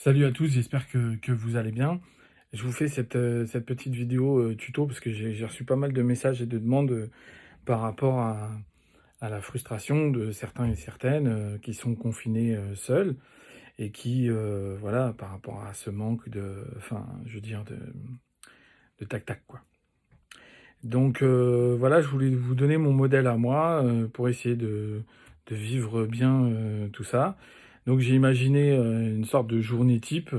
Salut à tous, j'espère que vous allez bien. Je vous fais cette petite vidéo tuto parce que j'ai reçu pas mal de messages et de demandes par rapport à la frustration de certains et certaines qui sont confinés seuls et qui, voilà, par rapport à ce manque enfin, je veux dire, de tac-tac, quoi. Donc voilà, je voulais vous donner mon modèle à moi pour essayer de vivre bien tout ça. Donc j'ai imaginé une sorte de journée type,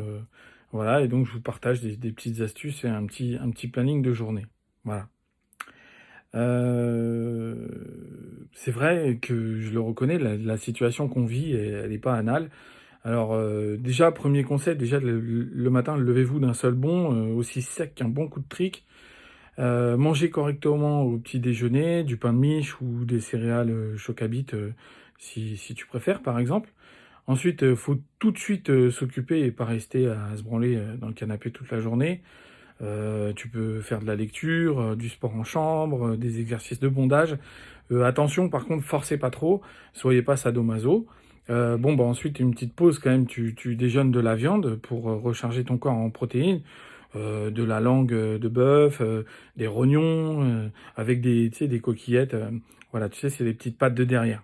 voilà, et donc je vous partage des petites astuces et un petit planning de journée. Voilà. C'est vrai que je le reconnais, la situation qu'on vit, elle n'est pas anale. Alors déjà, premier conseil, déjà le matin, levez-vous d'un seul bond, aussi sec qu'un bon coup de trick. Manger correctement au petit déjeuner, du pain de mie ou des céréales, choc à bites, si tu préfères, par exemple. Ensuite, faut tout de suite, s'occuper et pas rester à se branler, dans le canapé toute la journée. Tu peux faire de la lecture, du sport en chambre, des exercices de bondage. Attention par contre, forcez pas trop, soyez pas sadomaso. Bon, bah, ensuite une petite pause quand même, tu déjeunes de la viande pour, recharger ton corps en protéines, de la langue, de bœuf, des rognons, avec des tu sais, des coquillettes, voilà, tu sais, c'est les petites pattes de derrière.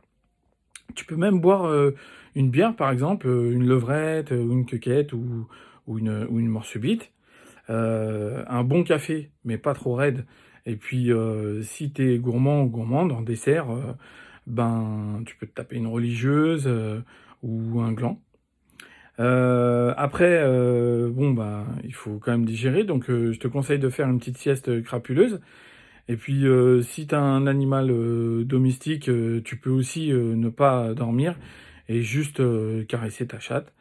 Tu peux même boire, une bière par exemple, une levrette, ou une quequette ou une mort subite. Un bon café, mais pas trop raide. Et puis, si t'es gourmand ou gourmande en dessert, ben, tu peux te taper une religieuse, ou un gland. Après, bon, bah, il faut quand même digérer, donc je te conseille de faire une petite sieste, crapuleuse. Et puis, si tu as un animal, domestique, tu peux aussi, ne pas dormir et juste, caresser ta chatte.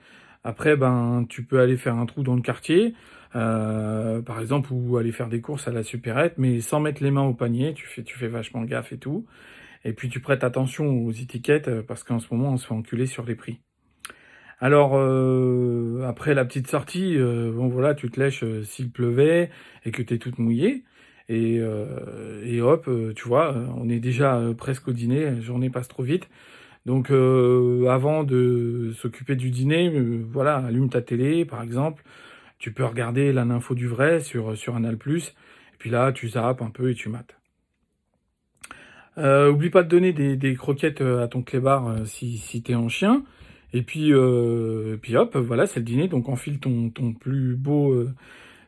Après, ben, tu peux aller faire un trou dans le quartier, par exemple, ou aller faire des courses à la supérette, mais sans mettre les mains au panier, tu fais vachement gaffe et tout. Et puis tu prêtes attention aux étiquettes, parce qu'en ce moment, on se fait enculer sur les prix. Alors, après la petite sortie, bon voilà, tu te lèches, s'il pleuvait et que tu es toute mouillée et hop, tu vois, on est déjà, presque au dîner, la journée passe trop vite. Donc, avant de s'occuper du dîner, voilà, allume ta télé, par exemple. Tu peux regarder la Nympho du vrai sur Canal+, et puis là, tu zappes un peu et tu mates. Oublie pas de donner des croquettes, à ton clébard, si tu en chien. Et puis hop, voilà, c'est le dîner, donc enfile ton plus beau,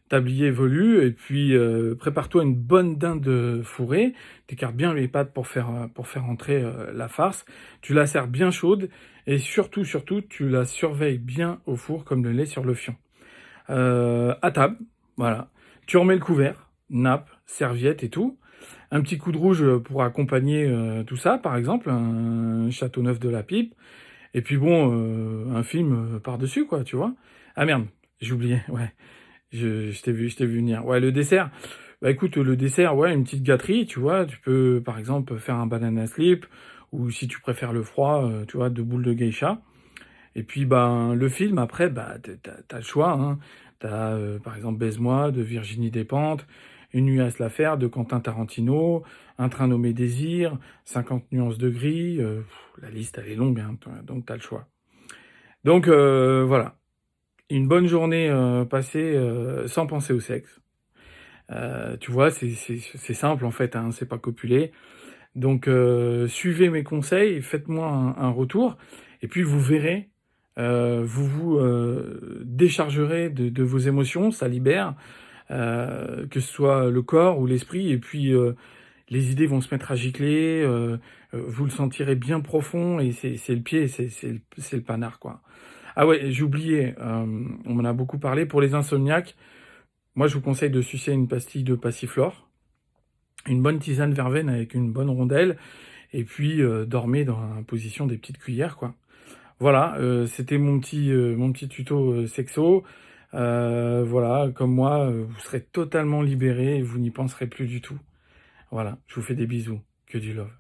tablier velu et puis, prépare-toi une bonne dinde, fourrée. T'écartes bien les pattes pour faire entrer, la farce. Tu la sers bien chaude et surtout, surtout, tu la surveilles bien au four comme le lait sur le fion. À table, voilà. Tu remets le couvert, nappe, serviette et tout. Un petit coup de rouge pour accompagner tout ça, par exemple, un château neuf de la pipe. Et puis bon, un film par-dessus, quoi, tu vois. Ah merde, j'ai oublié, ouais. Je t'ai vu venir. Ouais, le dessert. Bah écoute, le dessert, ouais, une petite gâterie, tu vois. Tu peux, par exemple, faire un banana slip, ou si tu préfères le froid, tu vois, 2 boules de geisha. Et puis, ben, le film, après, bah, t'as le choix, hein. T'as, par exemple, Baise-moi de Virginie Despentes, Une nuit à se la faire de Quentin Tarantino, Un train nommé Désir, 50 nuances de gris. La liste, elle est longue, hein, donc t'as le choix. Donc, voilà. Une bonne journée passée sans penser au sexe. Tu vois, c'est simple en fait, hein, c'est pas copulé. Donc, suivez mes conseils, faites-moi un retour, et puis vous verrez, vous déchargerez de vos émotions, ça libère, que ce soit le corps ou l'esprit, et puis les idées vont se mettre à gicler, vous le sentirez bien profond, et c'est le pied, c'est le panard, quoi. Ah ouais, j'ai oublié, on m'en a beaucoup parlé, pour les insomniaques, moi je vous conseille de sucer une pastille de passiflore, une bonne tisane verveine avec une bonne rondelle, et puis, dormez dans la position des petites cuillères, quoi. Voilà, c'était mon petit tuto, sexo. Voilà, comme moi, vous serez totalement libérés et vous n'y penserez plus du tout. Voilà, je vous fais des bisous. Que du love.